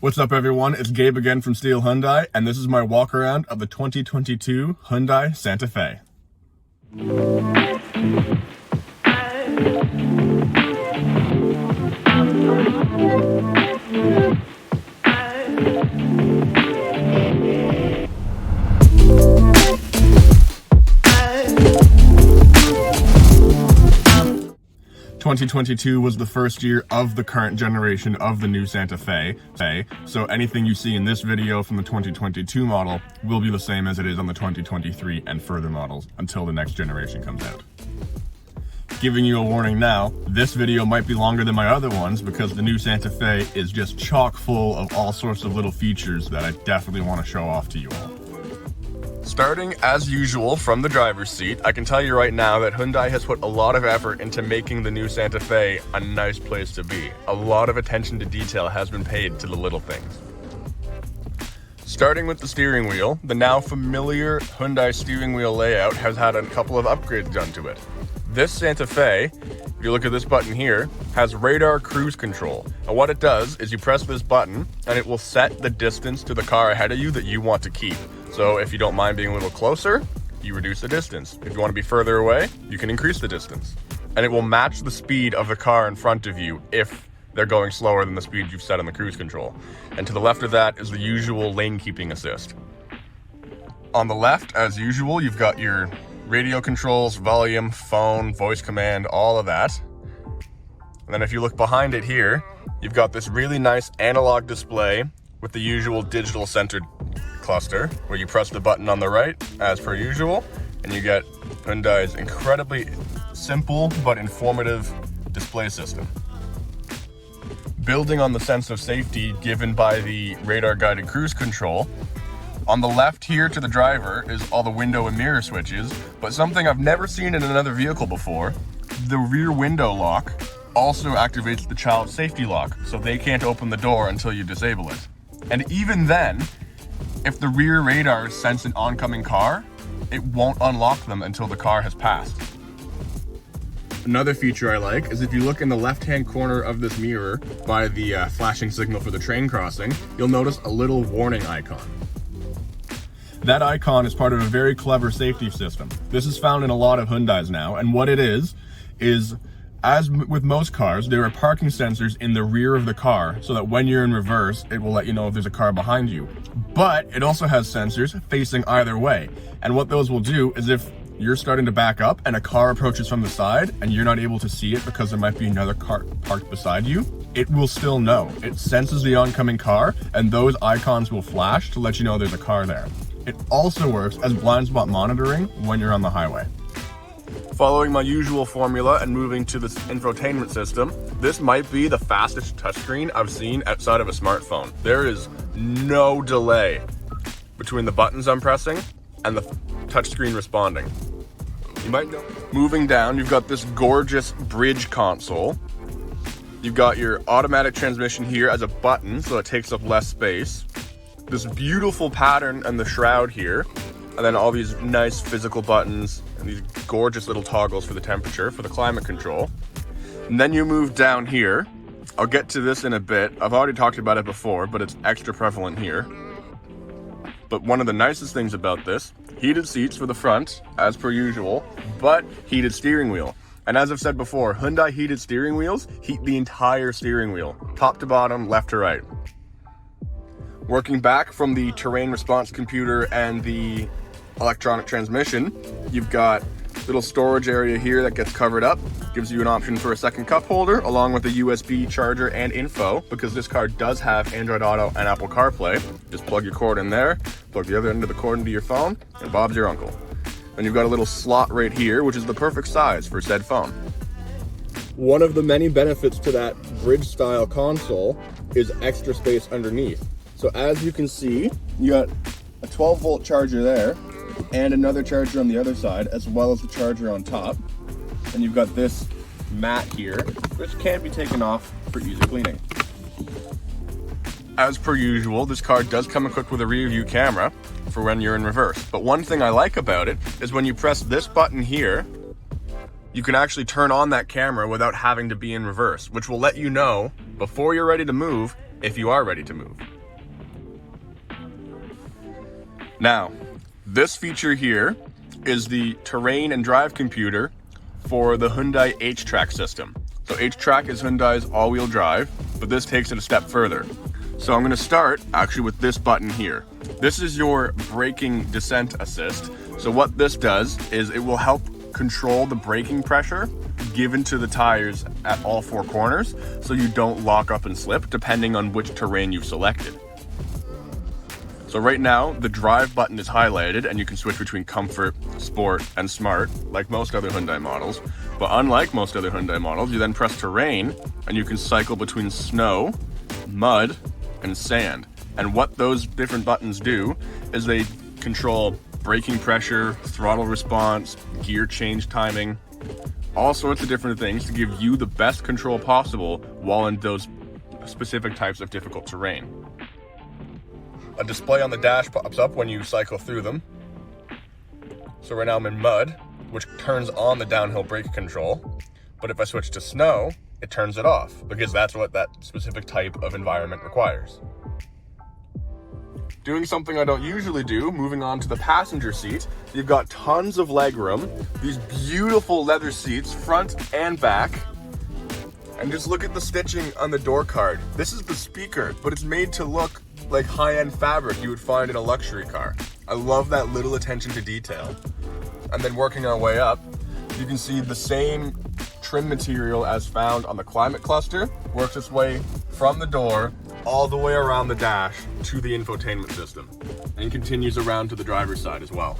What's up everyone, it's Gabe again from Steel Hyundai, and this is my walk around of the 2022 Hyundai Santa Fe. 2022 was the first year of the current generation of the new Santa Fe, so anything you see in this video from the 2022 model will be the same as it is on the 2023 and further models until the next generation comes out. Giving you a warning now, this video might be longer than my other ones because the new Santa Fe is just chock full of all sorts of little features that I definitely want to show off to you all. Starting as usual from the driver's seat, I can tell you right now that Hyundai has put a lot of effort into making the new Santa Fe a nice place to be. A lot of attention to detail has been paid to the little things. Starting with the steering wheel, the now familiar Hyundai steering wheel layout has had a couple of upgrades done to it. This Santa Fe, if you look at this button here, has radar cruise control. And what it does is you press this button and it will set the distance to the car ahead of you that you want to keep. So if you don't mind being a little closer, you reduce the distance. If you want to be further away, you can increase the distance. And it will match the speed of the car in front of you if they're going slower than the speed you've set on the cruise control. And to the left of that is the usual lane keeping assist. On the left, as usual, you've got your radio controls, volume, phone, voice command, all of that. And then if you look behind it here, you've got this really nice analog display with the usual digital centered cluster where you press the button on the right as per usual and you get Hyundai's incredibly simple but informative display system. Building on the sense of safety given by the radar guided cruise control, on the left here to the driver is all the window and mirror switches, but something I've never seen in another vehicle before, the rear window lock also activates the child safety lock, so they can't open the door until you disable it. And even then, if the rear radars sense an oncoming car, it won't unlock them until the car has passed. Another feature I like is if you look in the left-hand corner of this mirror by the flashing signal for the train crossing, you'll notice a little warning icon. That icon is part of a very clever safety system. This is found in a lot of Hyundais now, and what it is as with most cars, there are parking sensors in the rear of the car so that when you're in reverse, it will let you know if there's a car behind you. But it also has sensors facing either way. And what those will do is if you're starting to back up and a car approaches from the side and you're not able to see it because there might be another car parked beside you, it will still know. It senses the oncoming car and those icons will flash to let you know there's a car there. It also works as blind spot monitoring when you're on the highway. Following my usual formula and moving to the infotainment system, this might be the fastest touchscreen I've seen outside of a smartphone. There is no delay between the buttons I'm pressing and the touchscreen responding. You might know. Moving down, you've got this gorgeous bridge console. You've got your automatic transmission here as a button, so it takes up less space. This beautiful pattern and the shroud here, and then all these nice physical buttons and these gorgeous little toggles for the temperature, for the climate control. And then you move down here. I'll get to this in a bit. I've already talked about it before, but it's extra prevalent here. But one of the nicest things about this, heated seats for the front, as per usual, but heated steering wheel. And as I've said before, Hyundai heated steering wheels heat the entire steering wheel, top to bottom, left to right. Working back from the terrain response computer and the electronic transmission, you've got a little storage area here that gets covered up, gives you an option for a second cup holder along with a USB charger and info, because this car does have Android Auto and Apple CarPlay. Just plug your cord in there, plug the other end of the cord into your phone, and Bob's your uncle. Then you've got a little slot right here, which is the perfect size for said phone. One of the many benefits to that bridge style console is extra space underneath. So as you can see, you got a 12-volt charger there and another charger on the other side, as well as the charger on top. And you've got this mat here, which can be taken off for easy cleaning. As per usual, this car does come equipped with a rear view camera for when you're in reverse. But one thing I like about it is when you press this button here, you can actually turn on that camera without having to be in reverse, which will let you know before you're ready to move if you are ready to move. Now, this feature here is the terrain and drive computer for the Hyundai H-Track system. So H-Track is Hyundai's all-wheel drive, but this takes it a step further. So I'm going to start actually with this button here. This is your braking descent assist. So what this does is it will help control the braking pressure given to the tires at all four corners so you don't lock up and slip depending on which terrain you've selected. So right now, the drive button is highlighted and you can switch between comfort, sport, and smart, like most other Hyundai models. But unlike most other Hyundai models, you then press terrain and you can cycle between snow, mud, and sand. And what those different buttons do is they control braking pressure, throttle response, gear change timing, all sorts of different things to give you the best control possible while in those specific types of difficult terrain. A display on the dash pops up when you cycle through them. So right now I'm in mud, which turns on the downhill brake control. But if I switch to snow, it turns it off because that's what that specific type of environment requires. Doing something I don't usually do, moving on to the passenger seat, you've got tons of legroom, these beautiful leather seats, front and back. And just look at the stitching on the door card. This is the speaker, but it's made to look like high-end fabric you would find in a luxury car. I love that little attention to detail. And then working our way up, you can see the same trim material as found on the climate cluster works its way from the door all the way around the dash to the infotainment system and continues around to the driver's side as well.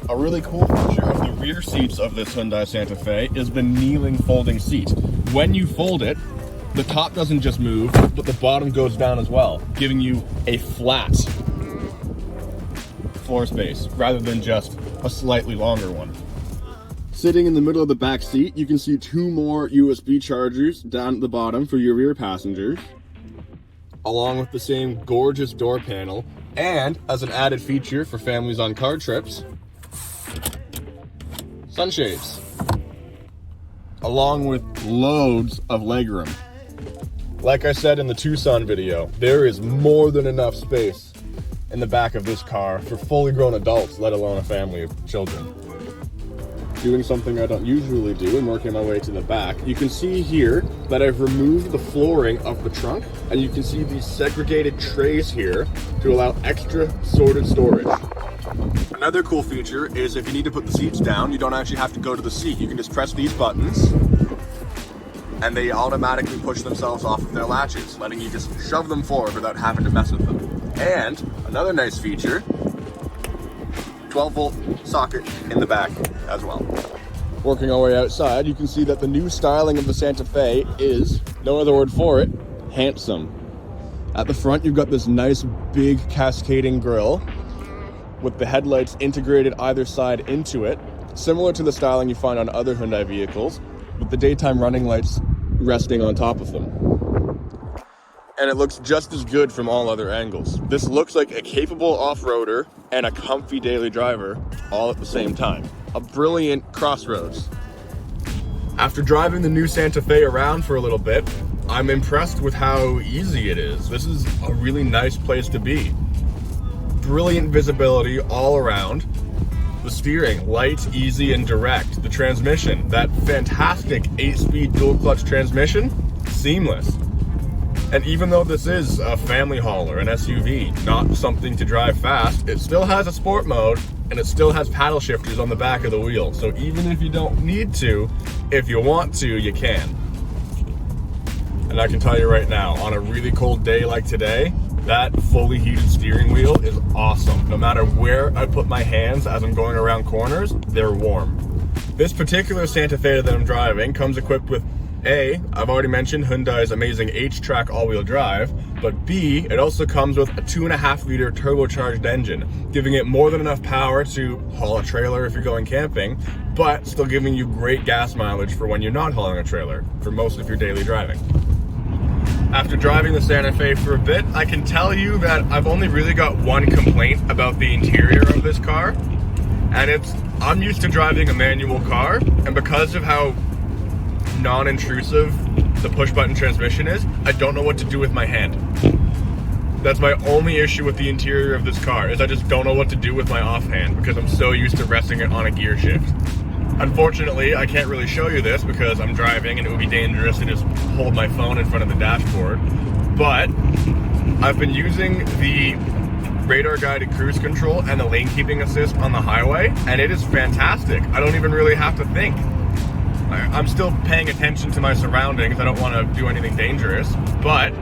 A really cool feature of the rear seats of this Hyundai Santa Fe is the kneeling folding seat. When you fold it, the top doesn't just move, but the bottom goes down as well, giving you a flat floor space rather than just a slightly longer one. Sitting in the middle of the back seat, you can see two more USB chargers down at the bottom for your rear passengers, along with the same gorgeous door panel, and as an added feature for families on car trips, sunshades, along with loads of legroom. Like I said in the Tucson video, there is more than enough space in the back of this car for fully grown adults, let alone a family of children. Doing something I don't usually do and working my way to the back, you can see here that I've removed the flooring of the trunk, and you can see these segregated trays here to allow extra sorted storage. Another cool feature is if you need to put the seats down, you don't actually have to go to the seat. You can just press these buttons and they automatically push themselves off of their latches, letting you just shove them forward without having to mess with them. And another nice feature, 12-volt socket in the back as well. Working our way outside, you can see that the new styling of the Santa Fe is, no other word for it, handsome. At the front, you've got this nice big cascading grille with the headlights integrated either side into it, similar to the styling you find on other Hyundai vehicles, with the daytime running lights resting on top of them. And it looks just as good from all other angles. This looks like a capable off-roader and a comfy daily driver all at the same time. A brilliant crossroads. After driving the new Santa Fe around for a little bit, I'm impressed with how easy it is. This is a really nice place to be. Brilliant visibility all around. The steering, light, easy, and direct. The transmission, that fantastic 8-speed dual clutch transmission, seamless. And even though this is a family hauler, an SUV, not something to drive fast, it still has a sport mode and it still has paddle shifters on the back of the wheel. So even if you don't need to, if you want to, you can. And I can tell you right now, on a really cold day like today, that fully heated steering wheel is awesome. No matter where I put my hands as I'm going around corners, they're warm. This particular Santa Fe that I'm driving comes equipped with A, I've already mentioned Hyundai's amazing H-Track all-wheel drive, but B, it also comes with a 2.5-liter turbocharged engine, giving it more than enough power to haul a trailer if you're going camping, but still giving you great gas mileage for when you're not hauling a trailer, for most of your daily driving. After driving the Santa Fe for a bit, I can tell you that I've only really got one complaint about the interior of this car, and it's, I'm used to driving a manual car, and because of how non-intrusive the push button transmission is, I don't know what to do with my hand. That's my only issue with the interior of this car, is I just don't know what to do with my offhand because I'm so used to resting it on a gear shift. Unfortunately, I can't really show you this because I'm driving and it would be dangerous to just hold my phone in front of the dashboard. But I've been using the radar guided cruise control and the lane keeping assist on the highway, and it is fantastic. I don't even really have to think. I'm still paying attention to my surroundings. I don't want to do anything dangerous, but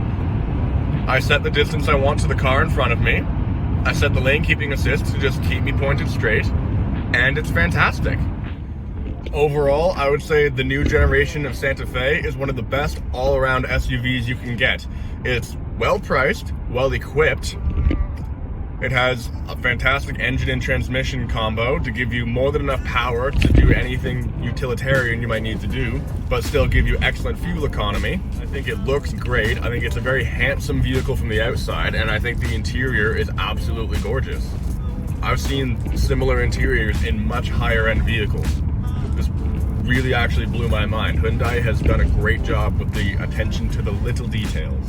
I set the distance I want to the car in front of me. I set the lane keeping assist to just keep me pointed straight, and it's fantastic. Overall, I would say the new generation of Santa Fe is one of the best all-around SUVs you can get. It's well priced, well equipped. It has a fantastic engine and transmission combo to give you more than enough power to do anything utilitarian you might need to do, but still give you excellent fuel economy. I think it looks great. I think it's a very handsome vehicle from the outside, and I think the interior is absolutely gorgeous. I've seen similar interiors in much higher end vehicles. This really actually blew my mind. Hyundai has done a great job with the attention to the little details.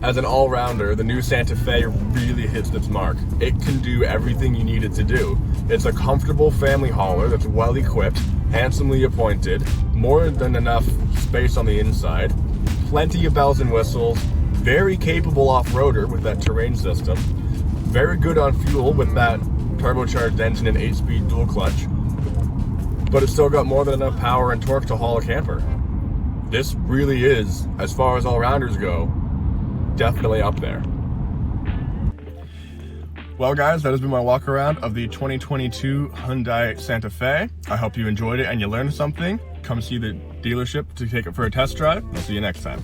As an all-rounder, the new Santa Fe really hits its mark. It can do everything you need it to do. It's a comfortable family hauler that's well equipped, handsomely appointed, more than enough space on the inside, plenty of bells and whistles, very capable off-roader with that terrain system, very good on fuel with that turbocharged engine and 8-speed dual clutch, but it's still got more than enough power and torque to haul a camper. This really is, as far as all-rounders go, definitely up there. Well guys, that has been my walk around of the 2022 Hyundai Santa Fe. I hope you enjoyed it and you learned something. Come see the dealership to take it for a test drive. I'll see you next time.